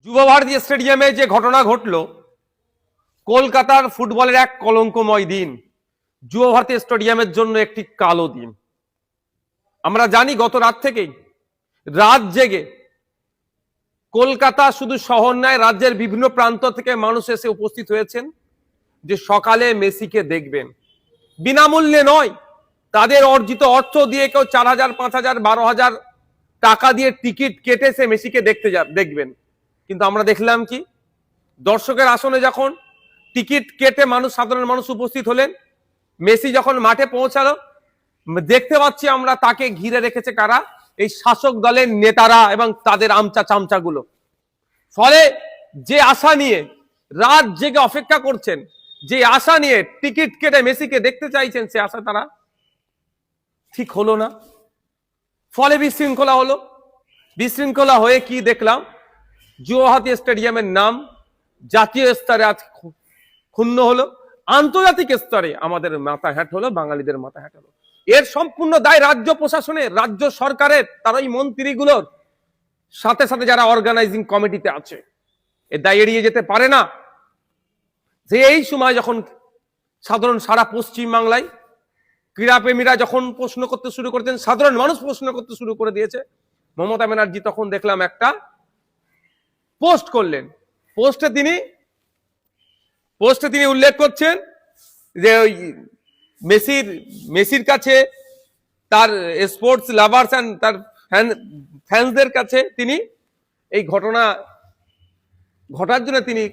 যুব ভারতী স্টেডিয়ামে যে ঘটনা ঘটলো, কলকাতার ফুটবলের এক কলঙ্কময় দিন, যুব ভারতী স্টেডিয়ামের জন্য একটি কালো দিন। আমরা জানি গত রাত থেকেই রাত জেগে কলকাতা শুধু শহর নয়, রাজ্যের বিভিন্ন প্রান্ত থেকে মানুষ এসে উপস্থিত হয়েছেন যে সকালে মেসিকে দেখবেন। বিনামূল্যে নয়, তাদের অর্জিত অর্থ দিয়ে কেউ 4,000, 5,000, 12,000 টাকা দিয়ে টিকিট কেটে সে মেসিকে দেখবেন। কিন্তু আমরা দেখলাম কি, দর্শকের আসনে যখন টিকিট কেটে সাধারণ মানুষ উপস্থিত হলেন, মেসি যখন মাঠে পৌঁছালো, দেখতে পাচ্ছি আমরা তাকে ঘিরে রেখেছে কারা? এই শাসক দলের নেতারা এবং তাদের আমচা চামচাগুলো। ফলে যে আশা নিয়ে রাত জেগে অপেক্ষা করছেন, যে আশা নিয়ে টিকিট কেটে মেসিকে দেখতে চাইছেন, সে আশা তারা ঠিক হলো না। ফলে বিশৃঙ্খলা হলো। বিশৃঙ্খলা হয়ে কি দেখলাম, যুব ভারতী স্টেডিয়ামের নাম জাতীয় স্তরে আজ ক্ষুণ্ণ হলো, আন্তর্জাতিক স্তরে আমাদের মাথা হ্যাট হলো, বাঙালিদের মাথা হ্যাট হলো। এর সম্পূর্ণ দায় রাজ্য প্রশাসনের, রাজ্য সরকারের, তার ওই মন্ত্রীগুলোর, সাথে সাথে যারা অর্গানাইজিং কমিটিতে আছে। এর দায় এড়িয়ে যেতে পারে না যে এই সময় যখন সারা পশ্চিম বাংলায় ক্রীড়াপ্রেমীরা যখন প্রশ্ন করতে শুরু করেছেন, সাধারণ মানুষ প্রশ্ন করতে শুরু করে দিয়েছে, মমতা ব্যানার্জি তখন দেখলাম একটা পোস্ট করলেন। পোস্টে তিনি উল্লেখ করছেন যে ওই মেসির কাছে, তার স্পোর্টস লাভার্স এন্ড তার ফ্যান্সদের কাছে তিনি এই ঘটনা ঘটার জন্য তিনি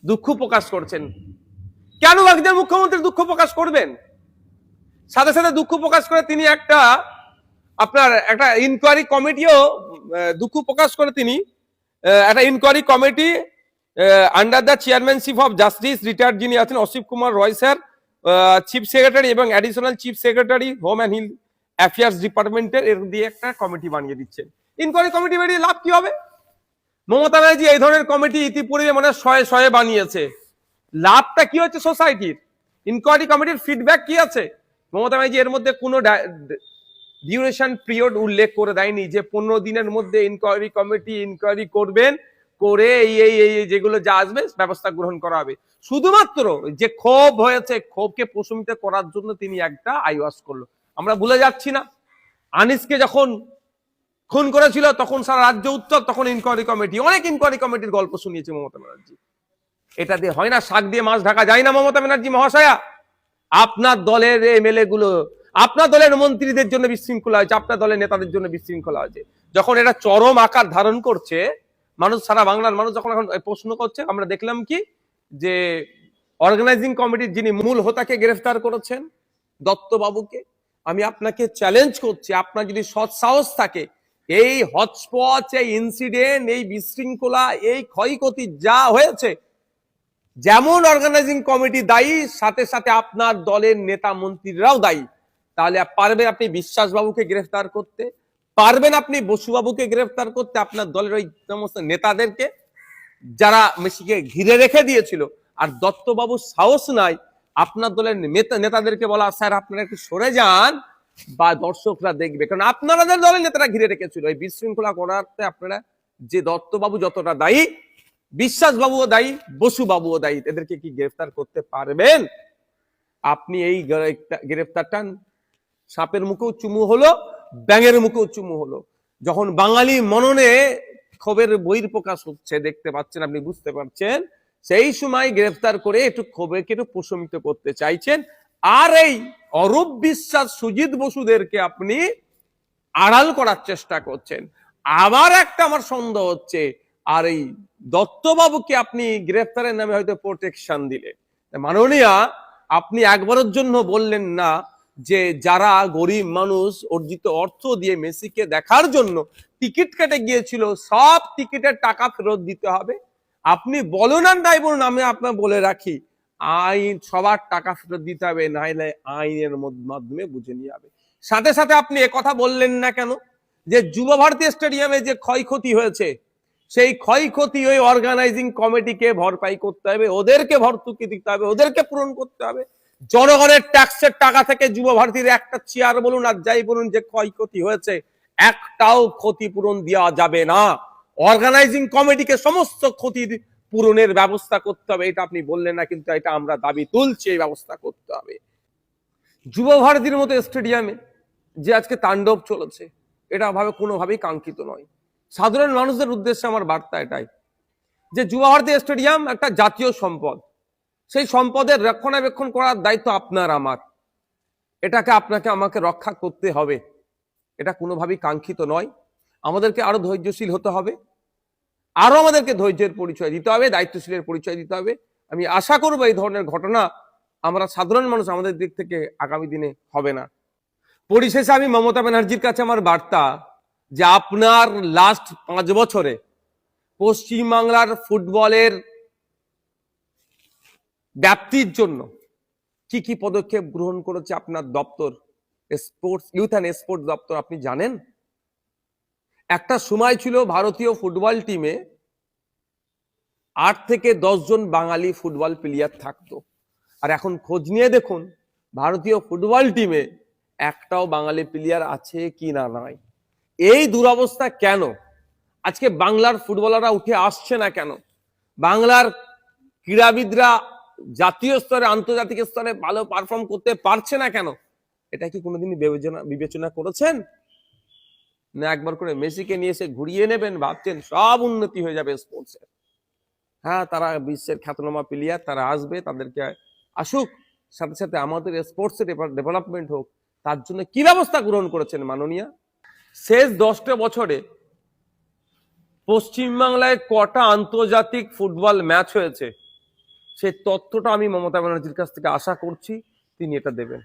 দুঃখ প্রকাশ করছেন। কেন একজন মুখ্যমন্ত্রী দুঃখ প্রকাশ করবেন? সাথে সাথে দুঃখ প্রকাশ করে তিনি একটা ইনকোয়ারি কমিটিও দুঃখ প্রকাশ করে তিনি একটা inquiry committee under the chairmanship of justice retired যিনি আছেন Asit Kumar Roy sir, chief secretary এবং additional chief secretary home and hill affairs ডিপার্টমেন্টের, এর দিয়ে একটা কমিটি বানিয়ে দিচ্ছেন। ইনকোয়ারি কমিটি বানিয়ে লাভ কি হবে? মমতা ব্যানার্জি এই ধরনের কমিটি ইতিপূর্বে মানে শয়ে বানিয়েছে। লাভটা কি হচ্ছে সোসাইটির? ইনকোয়ারি কমিটির ফিডব্যাক কি আছে? মমতা ব্যানার্জি এর মধ্যে কোনো ডিউরেশন পিরিয়ড উল্লেখ করে দেয়নি যে 15 দিনের মধ্যে ইনকোয়ারি কমিটি ইনকোয়ারি করবেন, করে এই যেগুলো যা আসবে ব্যবস্থা গ্রহণ করা হবে। শুধুমাত্র যে ক্ষোভ হয়েছে, ক্ষোভকে প্রশমিত করার জন্য তিনি একটা আইওয়াস করলো। আমরা ভুলে যাচ্ছি না, আনিসকে যখন খুন করেছিল তখন সারা রাজ্য উত্তর, তখন ইনকোয়ারি কমিটি, অনেক ইনকোয়ারি কমিটির গল্প শুনিয়েছে মমতা ব্যানার্জি। এটা দিয়ে হয় না, শাক দিয়ে মাছ ঢাকা যায় না মমতা ব্যানার্জি মহাশয়া। আপনার দলের এমএলএ গুলো, আপনার দলের মন্ত্রীদের জন্য বিশৃঙ্খলা হয়েছে, আপনার দলের নেতাদের জন্য বিশৃঙ্খলা হয়েছে। যখন এটা চরম আকার ধারণ করছে, মানুষ, সারা বাংলার মানুষ যখন এখন প্রশ্ন করছে, আমরা দেখলাম কি যে অর্গানাইজিং কমিটির যিনি মূল হোতাকে গ্রেফতার করেছেন, দত্তবাবুকে। আমি আপনাকে চ্যালেঞ্জ করছি, আপনার যদি সৎ সাহস থাকে, এই হটস্পট, এই ইনসিডেন্ট, এই বিশৃঙ্খলা, এই ক্ষয়ক্ষতি যা হয়েছে, যেমন অর্গানাইজিং কমিটি দায়ী, সাথে সাথে আপনার দলের নেতা মন্ত্রীরাও দায়ী। তাহলে পারবেন আপনি বিশ্বাসবাবুকে গ্রেফতার করতে, পারবেন আপনি বসুবাবুকে গ্রেফতার করতে, আপনার দলের ওই সমস্ত নেতাদেরকে যারা মেসিকে ঘিরে রেখে দিয়েছিল। আর দত্তবাবুর সাহস নাই আপনার দলের নেতাদেরকে বলা, স্যার আপনারা একটু সরে যান বা দর্শকরা দেখবে। কারণ আপনাদের দলের নেতারা ঘিরে রেখেছিল এই বিশৃঙ্খলা করাতে। আপনারা, যে দত্তবাবু যতটা দায়ী, বিশ্বাসবাবুও দায়ী, বসুবাবুও দায়ী। এদেরকে কি গ্রেফতার করতে পারবেন? আপনি এই গ্রেফতারটা সাপের মুখেও চুমু হলো, ব্যাঙের মুখেও চুমু হলো। যখন বাঙালি মননে ক্ষোভের বহিঃপ্রকাশ হচ্ছে, দেখতে পাচ্ছেন, আপনি বুঝতে পারছেন, সেই সময় গ্রেফতার করে একটু ক্ষোভকে একটু প্রশমিত করতে চাইছেন। আর এই অরূপ বিশ্বাস, সুজিত বসুদেরকে আপনি আড়াল করার চেষ্টা করছেন। আবার একটা আমার সন্দেহ হচ্ছে, আর এই দত্তবাবুকে আপনি গ্রেফতারের নামে হয়তো প্রোটেকশন দিলেন। মাননীয়া, আপনি একবারের জন্য বললেন না যে যারা গরিব মানুষ অর্জিত অর্থ দিয়ে মেসিকে দেখার জন্য টিকিট কেটে গিয়েছিল, সব টিকিটের টাকা ফেরত দিতে হবে। আপনি বলুন আর নাই বলুন, আমি আপনার বলে রাখি, আইন সবার টাকা ফেরত দিতে হবে, নাইলে আইনের মাধ্যমে বুঝে নিয়ে যাবে। সাথে সাথে আপনি একথা বললেন না কেন যে যুব ভারতী স্টেডিয়ামে যে ক্ষয়ক্ষতি হয়েছে, সেই ক্ষয়ক্ষতি ওই অর্গানাইজিং কমিটিকে ভরপাই করতে হবে, ওদেরকে ভর্তুকি দিতে হবে, ওদেরকে পূরণ করতে হবে। জনগণের ট্যাক্সের টাকা থেকে যুব ভারতীর একটা চেয়ার বলুন আর যাই বলুন যে ক্ষয়ক্ষতি হয়েছে, একটাও ক্ষতিপূরণ দেওয়া যাবে না। অর্গানাইজিং কমিটিকে সমস্ত ক্ষতি পূরণের ব্যবস্থা করতে হবে। এটা আপনি বললেন না, কিন্তু এটা আমরা দাবি তুলছি, এই ব্যবস্থা করতে হবে। যুব ভারতীর মতো স্টেডিয়ামে যে আজকে তাণ্ডব চলেছে, এটা ভাবে কোনোভাবেই কাঙ্ক্ষিত নয়। সাধারণ মানুষদের উদ্দেশ্যে আমার বার্তা এটাই, যে যুব ভারতী স্টেডিয়াম একটা জাতীয় সম্পদ, সেই সম্পদের রক্ষণাবেক্ষণ করার দায়িত্ব আপনার আমার, এটাকে আপনাকে আমাকে রক্ষা করতে হবে। এটা কোনোভাবেই কাঙ্ক্ষিত নয়। আমাদেরকে আরো ধৈর্যশীল হতে হবে, আরো আমাদেরকে ধৈর্যের পরিচয় দিতে হবে, দায়িত্বশীলের পরিচয় দিতে হবে। আমি আশা করবো এই ধরনের ঘটনা আমরা সাধারণ মানুষ আমাদের দিক থেকে আগামী দিনে হবে না। পরিশেষে আমি মমতা ব্যানার্জির কাছে আমার বার্তা, যে আপনার লাস্ট 5 বছরে পশ্চিমবাংলার ফুটবলের ব্যাপ্তির জন্য কি কি পদক্ষেপ গ্রহণ করেছে আপনার দপ্তর, স্পোর্টস ইউথ অ্যান্ড স্পোর্টস দপ্তর, আপনি জানেন? একটা সময় ছিল ভারতীয় ফুটবল টিমে 8 থেকে 10 জন বাঙালি ফুটবল প্লেয়ার থাকতো, আর এখন খোঁজ নিয়ে দেখুন ভারতীয় ফুটবল টিমে একটাও বাঙালি প্লেয়ার আছে কি না নাই। এই দুরবস্থা কেন? আজকে বাংলার ফুটবলাররা উঠে আসছে না কেন? বাংলার ক্রীড়াবিদরা জাতীয় স্তরে আন্তর্জাতিক স্তরে ভালো পারফর্ম করতে পারছে না কেন? এটা কি কোনোদিন বিবেচনা করেছেন? না একবার করে মেসিকে নিয়ে এসে ঘুরিয়ে নেবেন, ভাবছেন সব উন্নতি হয়ে যাবে স্পোর্টসের? হ্যাঁ, তারা বিশ্বের খ্যাতনামা প্লেয়ার, তারা আসবে, তাদেরকে আসুক, সাথে সাথে আমাদের স্পোর্টসের ডেভেলপমেন্ট হোক। তার জন্য কি ব্যবস্থা গ্রহণ করেছেন মাননীয়া? শেষ 10টা বছরে পশ্চিমবাংলায় কটা আন্তর্জাতিক ফুটবল ম্যাচ হয়েছে, সেই তথ্যটা আমি মমতা ব্যানার্জির কাছ থেকে আশা করছি তিনি এটা দেবেন।